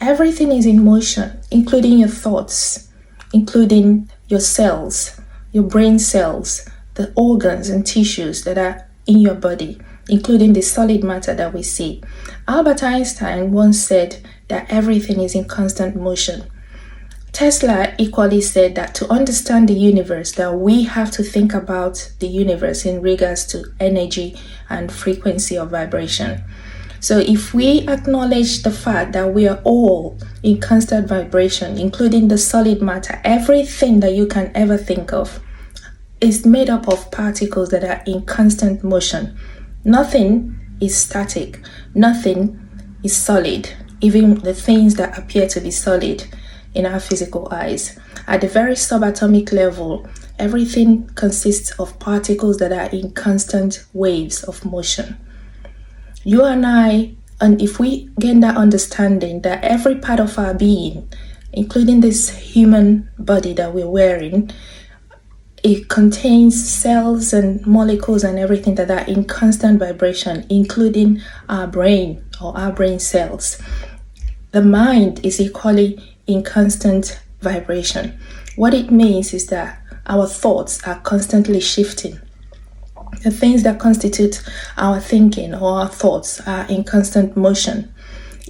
Everything is in motion, including your thoughts, including your cells, your brain cells, the organs and tissues that are in your body, including the solid matter that we see. Albert Einstein once said that everything is in constant motion. Tesla equally said that to understand the universe, that we have to think about the universe in regards to energy and frequency of vibration. So if we acknowledge the fact that we are all in constant vibration, including the solid matter, everything that you can ever think of is made up of particles that are in constant motion. Nothing is static. Nothing is solid, even the things that appear to be solid in our physical eyes. At the very subatomic level, everything consists of particles that are in constant waves of motion. You and I, and if we gain that understanding that every part of our being, including this human body that we're wearing, it contains cells and molecules and everything that are in constant vibration, including our brain or our brain cells. The mind is equally in constant vibration. What it means is that our thoughts are constantly shifting. The things that constitute our thinking or our thoughts are in constant motion.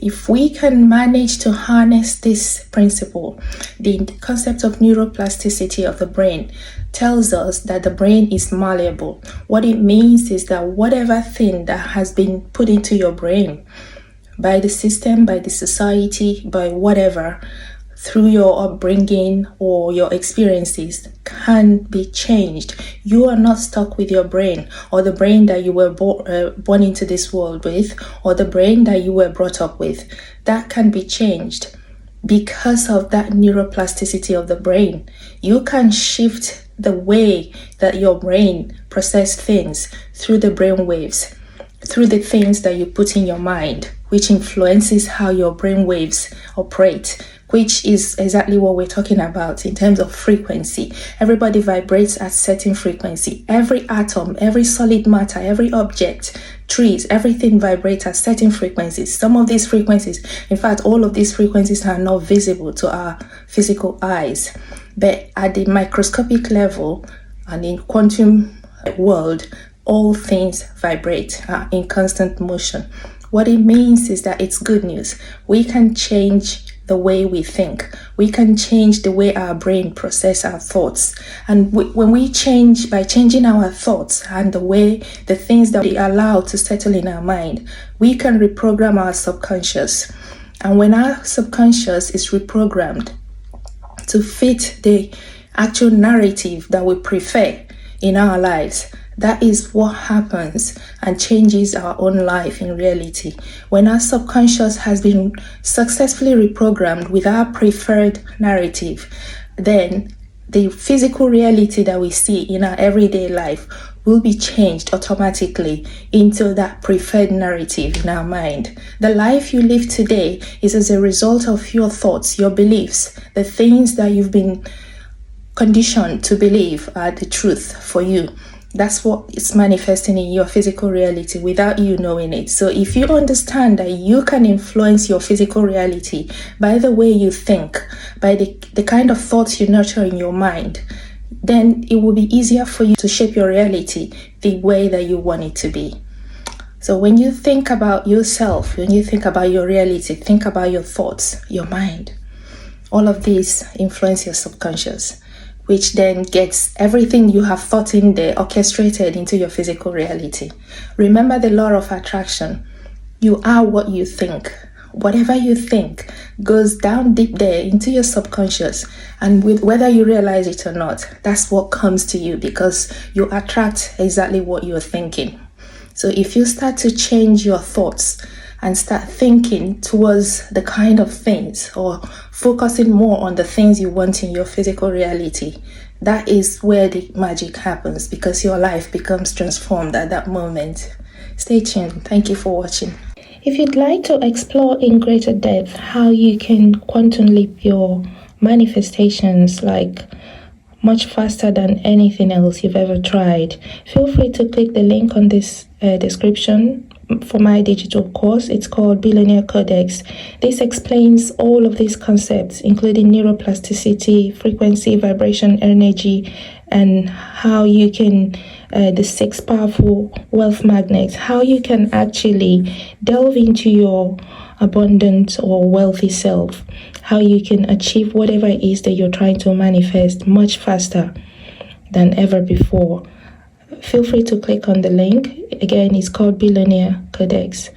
If we can manage to harness this principle, the concept of neuroplasticity of the brain tells us that the brain is malleable. What it means is that whatever thing that has been put into your brain by the system, by the society, by whatever, through your upbringing or your experiences, can be changed. You are not stuck with your brain or the brain that you were born into this world with or the brain that you were brought up with. That can be changed because of that neuroplasticity of the brain. You can shift the way that your brain processes things through the brain waves, through the things that you put in your mind, which influences how your brain waves operate, which is exactly what we're talking about in terms of frequency. Everybody vibrates at certain frequency. Every atom, every solid matter, every object, trees, everything vibrates at certain frequencies. Some of these frequencies, in fact, all of these frequencies are not visible to our physical eyes. But at the microscopic level and in quantum world, all things vibrate, are in constant motion. What it means is that it's good news. We can change the way we think. We can change the way our brain processes our thoughts. And when we change, by changing our thoughts and the things that we allow to settle in our mind, we can reprogram our subconscious. And when our subconscious is reprogrammed to fit the actual narrative that we prefer in our lives, that is what happens and changes our own life in reality. When our subconscious has been successfully reprogrammed with our preferred narrative, then the physical reality that we see in our everyday life will be changed automatically into that preferred narrative in our mind. The life you live today is as a result of your thoughts, your beliefs, the things that you've been conditioned to believe are the truth for you. That's what is manifesting in your physical reality without you knowing it. So if you understand that you can influence your physical reality by the way you think, by the kind of thoughts you nurture in your mind, then it will be easier for you to shape your reality the way that you want it to be. So when you think about yourself, when you think about your reality, think about your thoughts, your mind. All of these influence your subconscious, which then gets everything you have thought in there orchestrated into your physical reality. Remember the law of attraction. You are what you think. Whatever you think goes down deep there into your subconscious, and with whether you realize it or not, that's what comes to you because you attract exactly what you're thinking. So if you start to change your thoughts and start thinking towards the kind of things or focusing more on the things you want in your physical reality, that is where the magic happens because your life becomes transformed at that moment. Stay tuned. Thank you for watching. If you'd like to explore in greater depth how you can quantum leap your manifestations like much faster than anything else you've ever tried, feel free to click the link on this description for my digital course. It's called Billionaire Codex. This explains all of these concepts, including neuroplasticity, frequency, vibration, energy, and how you can, the 6 powerful wealth magnets, how you can actually delve into your abundant or wealthy self, how you can achieve whatever it is that you're trying to manifest much faster than ever before. Feel free to click on the link. Again, it's called Billionaire Codex.